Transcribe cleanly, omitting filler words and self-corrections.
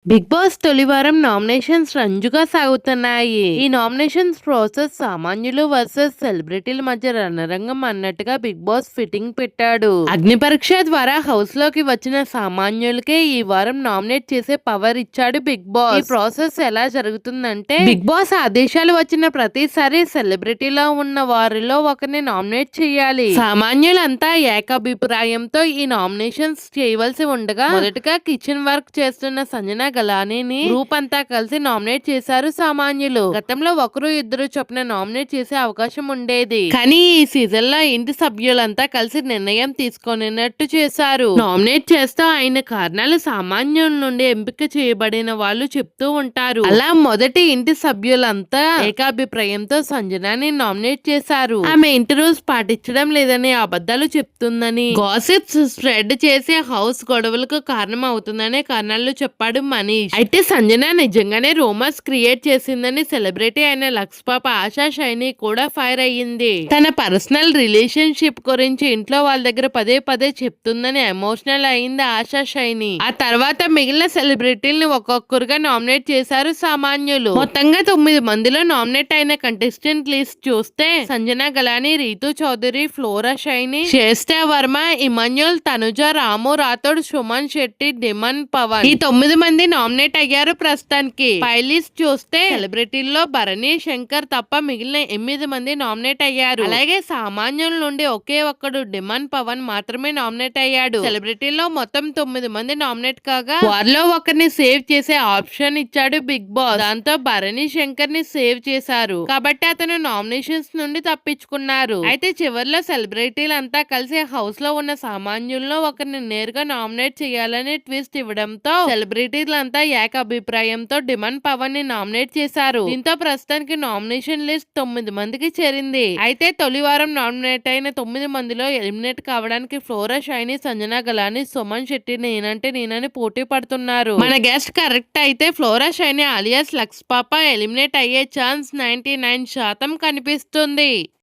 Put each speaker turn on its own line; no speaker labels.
Big boss తొలి వారం nominations రంజుగా సాగుతున్నాయి. ఈ నామినేషన్స్ ప్రాసెస్ సామాన్యులు వర్సెస్ సెలబ్రిటీల మధ్య రణరంగం అన్నట్టుగా బిగ్ బాస్ ఫిట్టింగ్ పెట్టాడు. అగ్ని పరీక్ష ద్వారా హౌస్ లోకి వచ్చిన సామాన్యులకే ఈ వారం నామినేట్ చేసే పవర్ ఇచ్చాడు బిగ్ బాస్. ఈ ప్రాసెస్ ఎలా జరుగుతుందంటే, బిగ్ బాస్ ఆదేశాలు వచ్చిన ప్రతిసారి సెలబ్రిటీలో ఉన్న వారిలో ఒకరిని నామినేట్ చేయాలి. సామాన్యులంతా ఏకాభిప్రాయంతో ఈ నామినేషన్స్ చేయవలసి ఉండగా, మొదటగా కిచెన్ వర్క్ చేస్తున్న సంజన గలానీని గ్రూప్ అంతా కలిసి నామినేట్ చేశారు సామాన్యులు. గతంలో ఒకరు ఇద్దరు చొప్పున నామినేట్ చేసే అవకాశం ఉండేది, కానీ ఈ సీజన్ లో ఇంటి సభ్యులంతా కలిసి నిర్ణయం తీసుకునేటట్టు చేశారు. నామినేట్ చేస్తూ ఆయన కారణాలు సామాన్యుల నుండి ఎంపిక చేయబడిన వాళ్ళు చెప్తూ ఉంటారు. అలా మొదటి ఇంటి సభ్యులంతా ఏకాభిప్రాయంతో సంజనాని నామినేట్ చేశారు. ఆమె ఇంటి రూల్స్ పాటించడం లేదని, అబద్ధాలు చెప్తుందని, గాసిప్స్ స్ప్రెడ్ చేసే హౌస్ గొడవలకు కారణం అవుతుందనే కారణాలు చెప్పాడు మనీష్. అయితే సంజన నిజంగానే రూమర్స్ క్రియేట్ చేసిందని సెలబ్రిటీ అయిన లక్స్ పాప ఆశా షైని కూడా ఫైర్ అయ్యింది. తన పర్సనల్ రిలేషన్షిప్ గురించి ఇంట్లో వాళ్ళ దగ్గర పదే పదే చెప్తుందని ఎమోషనల్ అయింది ఆశా షైని. ఆ తర్వాత మిగిలిన సెలబ్రిటీలను ఒక్కొక్కరుగా నామినేట్ చేశారు సామాన్యులు. మొత్తంగా 9 మందిలో నామినేట్ అయిన కంటెస్టెంట్ లిస్ట్ చూస్తే సంజన గలానీ, రీతు చౌదరి, ఫ్లోరా షైని, శ్రేష్ఠ వర్మ, ఇమాన్యుల్, తనుజ, రాము రాథోడ్, సుమన్ శెట్టి, డిమన్ పవన్ ఈ 9 మంది నామినేట్ అయ్యారు. ప్రస్తుతానికి పై లిస్ట్ చూస్తే సెలబ్రిటీల్లో భరణి, శంకర్ తప్ప మిగిలిన 8 మంది నామినేట్ అయ్యారు. అలాగే సామాన్యుల నుండి ఒకే ఒక్కడు డిమన్ పవన్ మాత్రమే నామినేట్ అయ్యాడు. సెలబ్రిటీల్లో మొత్తం 9 మంది నామినేట్ కాగా, వారిలో ఒకరిని సేవ్ చేసే ఆప్షన్ ఇచ్చాడు బిగ్ బాస్. దాంతో భరణి, శంకర్ ని సేవ్ చేశారు కాబట్టి అతను నామినేషన్స్ నుండి తప్పించుకున్నారు. అయితే చివరిలో సెలబ్రిటీలంతా కలిసి హౌస్ లో ఉన్న సామాన్యుల్లో ఒకరిని నేరుగా నామినేట్ చేయాలని ట్విస్ట్ ఇవ్వడంతో సెలబ్రిటీలంతా ఏకాభిప్రాయంతో డిమాండ్ పవన్ ని నామినేట్ చేశారు. దీంతో ప్రస్తుతానికి నామినేషన్ లిస్ట్ 9 మందికి చేరింది. అయితే తొలి వారం నామినేట్ అయిన 9 మందిలో ఎలిమినేట్ కావడానికి ఫ్లోరా షైని, సంజన గలానీ, సుమన్ శెట్టి నేనంటే నేనని పోటీ పడుతున్నారు. మన గెస్ట్ కరెక్ట్ అయితే ఫ్లోరా షైని అలియాస్ లక్స్ పాప ఎలిమినేట్ అయ్యే ఛాన్స్ 99% కనిపిస్తుంది.